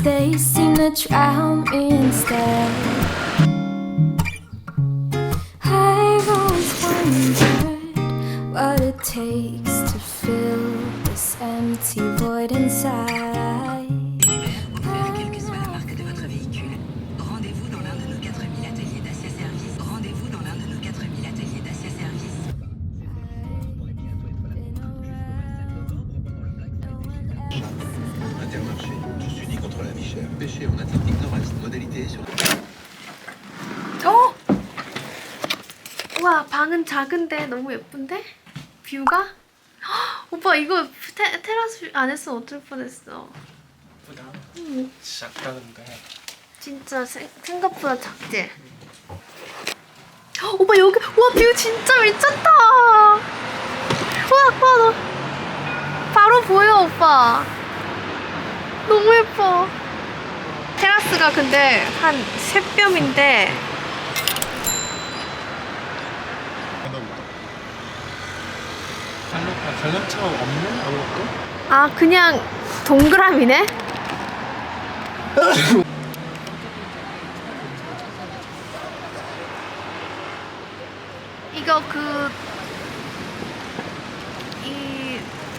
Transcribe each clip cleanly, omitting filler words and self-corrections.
they seem to drown me instead. I've always wondered what it takes to fill this empty void inside. Quelle que soit la marque de votre véhicule, rendez-vous dans l'un de nos 4000 ateliers Dacia Service. Rendez-vous dans l'un de nos 4000 ateliers Dacia Service. Intermarché, tous unis contre la vie chère. Pêcher en Atlantique Nord-Est, modalité sur... 어? 우와, 방은 작은데 너무 예쁜데? 뷰가? 헉, 오빠 이거 테라스 안에서 어쩔 뻔했어. 예쁘다. 응. 작다 근데. 진짜 생각보다 작지? 헉, 오빠 여기 우와 뷰 진짜 미쳤다. 우와 너 바로 보여 오빠. 너무 예뻐. 테라스가 근데 한 3뼘인데 관람차가 없네? 아무것도? 아 그냥 동그라미네? 이거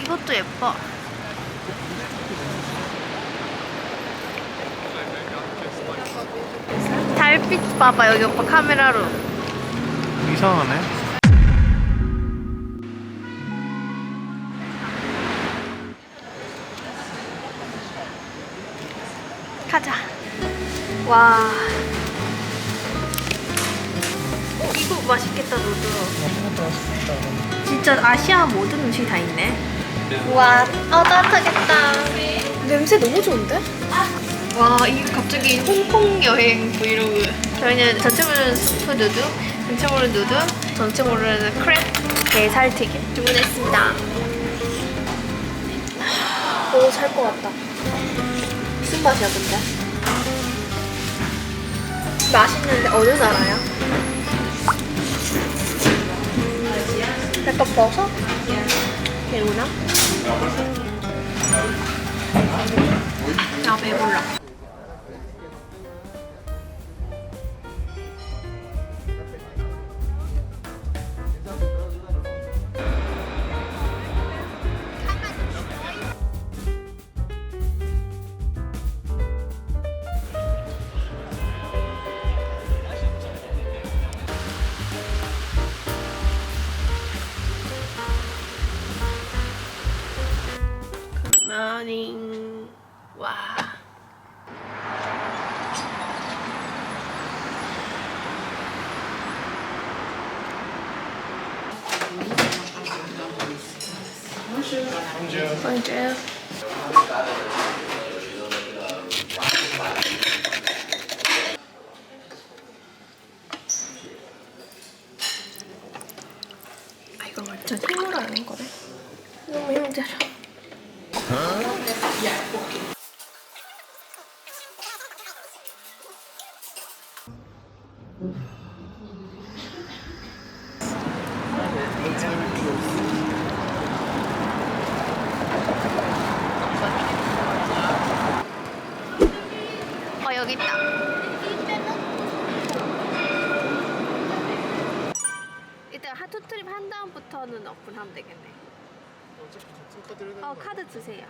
이것도 예뻐. 달빛 봐봐 여기 오빠 카메라로. 이상하네. 가자. 와. 이거 맛있겠다 너도. 생각보다 맛있다. 진짜 아시아 모든 음식이 다 있네. 와, 따뜻하겠다. 냄새 너무 좋은데? 와, 이거 갑자기 홍콩 여행 브이로그. 저희는 전체 모르는 스프 누드, 전체 모르는 누드, 전체 모르는 크랩, 게살튀김 주문했습니다. 너무 살 것 같다. 무슨 맛이야, 근데? 맛있는데 어느 나라야? 약간 버섯? 배우나? 아 배불러. 굿모닝. 와. Bonjour. 아 이거 완전 힘으로 하는 거네. 너무 힘들어. 여기 있다. 일단 하투 트립 한 다음부터는 오픈하면 되겠네. 카드 주세요.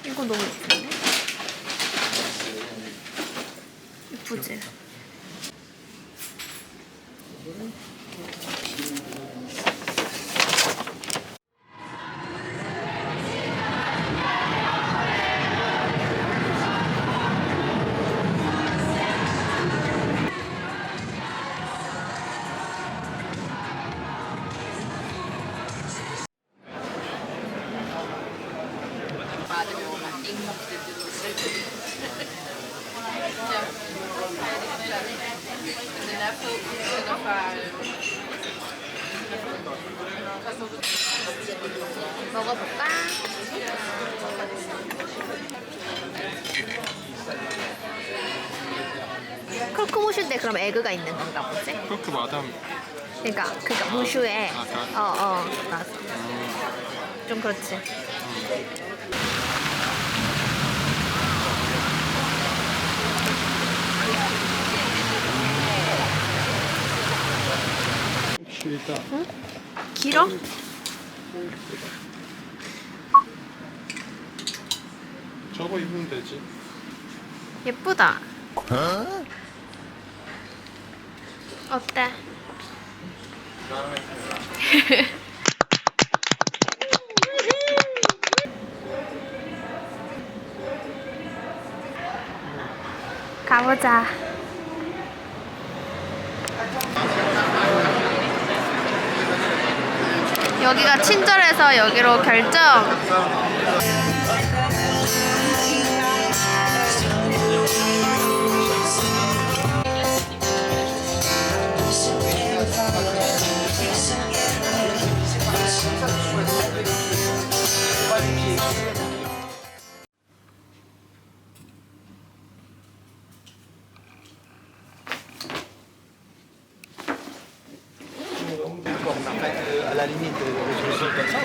이거 너무 예쁜데? 예쁘지? 먹어볼까? 크로크 무슈인데 그럼 에그가 있는 건가 보지? 그렇게 마담. 그러니까 무슈에 나왔어. 좀 그렇지. 길다. 응? 길어? 저거 입으면 되지. 예쁘다. 어때? 가보자. 여기가 친절해서 여기로 결정. À la limite, je suis comme ça,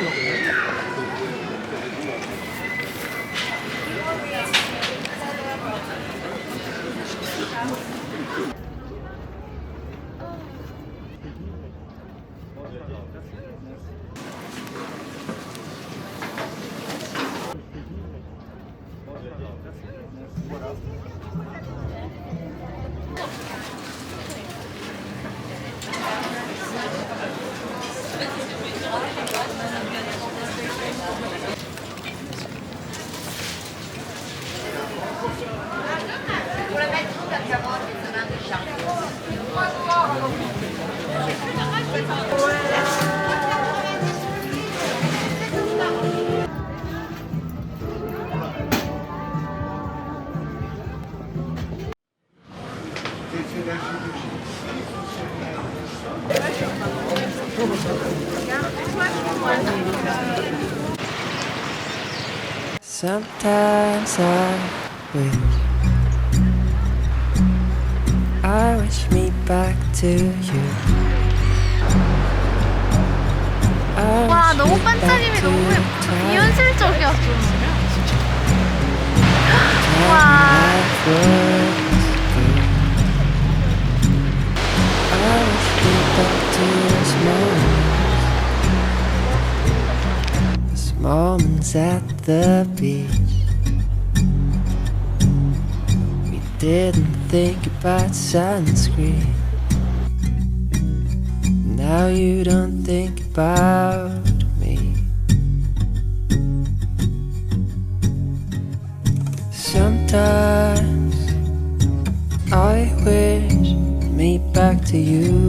Sometimes I wish me back to you. 와, 너무 반짝임이 너무 예쁘다. 비현실적이야. 와. I wish me back to those moments at the beach. We didn't think about sunscreen. Now you don't think about me. Sometimes I wish me back to you.